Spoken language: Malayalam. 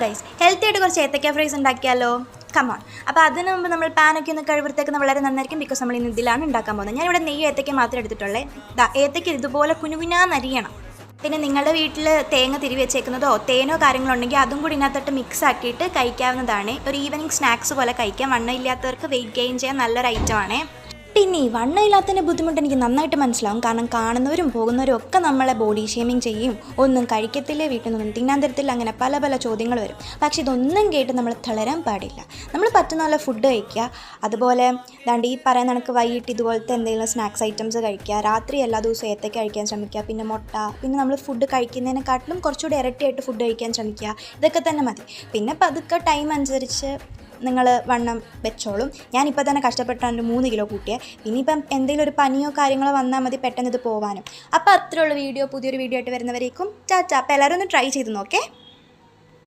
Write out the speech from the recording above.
ഗൈസ്, ഹെൽത്തി ആയിട്ട് കുറച്ച് ഏത്തക്ക ഫ്രൈസ് ഉണ്ടാക്കിയാലോ? കമോൺ. അപ്പോൾ അതിന് മുമ്പ് നമ്മൾ പാനൊക്കെ ഒന്ന് കഴിവൃത്തേക്കുന്ന വളരെ നന്നായിരിക്കും. ബിക്കോസ് നമ്മൾ ഇന്ന് ഇതിലാണ് ഉണ്ടാക്കാൻ പോകുന്നത്. ഞാനിവിടെ നെയ്യ് ഏത്തക്ക മാത്രമേ എടുത്തിട്ടുള്ളേ. ഏത്തക്ക ഇതുപോലെ കുനുകുനാന്നരിയണം. പിന്നെ നിങ്ങളുടെ വീട്ടിൽ തേങ്ങ തിരിവി വെച്ചേക്കുന്നതോ തേനോ കാര്യങ്ങളോ ഉണ്ടെങ്കിൽ അതും കൂടി ഇതിനകത്തോട്ട് മിക്സ് ആക്കിയിട്ട് കഴിക്കാവുന്നതാണ്. ഒരു ഈവനിങ് സ്നാക്സ് പോലെ കഴിക്കാം. വണ്ണം ഇല്ലാത്തവർക്ക് വെയിറ്റ് ഗെയിൻ ചെയ്യാൻ നല്ലൊരു ഐറ്റമാണ്. പിന്നെ ഈ വണ്ണമില്ലാത്തതിൻ്റെ ബുദ്ധിമുട്ട് എനിക്ക് നന്നായിട്ട് മനസ്സിലാവും. കാരണം കാണുന്നവരും പോകുന്നവരും ഒക്കെ നമ്മളെ ബോഡി ഷേമിങ് ചെയ്യും. ഒന്നും കഴിക്കത്തില്ലേ, വീട്ടിൽ നിന്നൊന്നും തിന്നാൻ തരത്തില്ല, അങ്ങനെ പല പല ചോദ്യങ്ങൾ വരും. പക്ഷെ ഇതൊന്നും കേട്ട് നമ്മൾ തളരാൻ പാടില്ല. നമ്മൾ പറ്റുന്ന പോലെ ഫുഡ് കഴിക്കുക. അതുപോലെ ദാണ്ട് ഈ പറയുന്ന കണക്ക് വൈകിട്ട് ഇതുപോലത്തെ എന്തെങ്കിലും സ്നാക്സ് ഐറ്റംസ് കഴിക്കുക. രാത്രി എല്ലാ ദിവസവും ഏത്തക്ക കഴിക്കാൻ ശ്രമിക്കുക. പിന്നെ മുട്ട, പിന്നെ നമ്മൾ ഫുഡ് കഴിക്കുന്നതിനെക്കാട്ടിലും കുറച്ചുകൂടി ഇരട്ടിയായിട്ട് ഫുഡ് കഴിക്കാൻ ശ്രമിക്കുക. ഇതൊക്കെ തന്നെ മതി. പിന്നെ പതുക്കെ ടൈം അനുസരിച്ച് നിങ്ങൾ വണ്ണം വെച്ചോളും. ഞാനിപ്പോൾ തന്നെ കഷ്ടപ്പെട്ടാണ് 3 കിലോ കൂട്ടിയത്. ഇനിയിപ്പം എന്തെങ്കിലും ഒരു പനിയോ കാര്യങ്ങളോ വന്നാൽ മതി പെട്ടെന്ന് ഇത് പോകാനും. അപ്പോൾ അത്രയുള്ള വീഡിയോ പുതിയൊരു വീഡിയോ ആയിട്ട് വരുന്നവരേക്കും ടാറ്റ. അപ്പോൾ എല്ലാവരും ഒന്ന് ട്രൈ ചെയ്ത് നോക്കേ.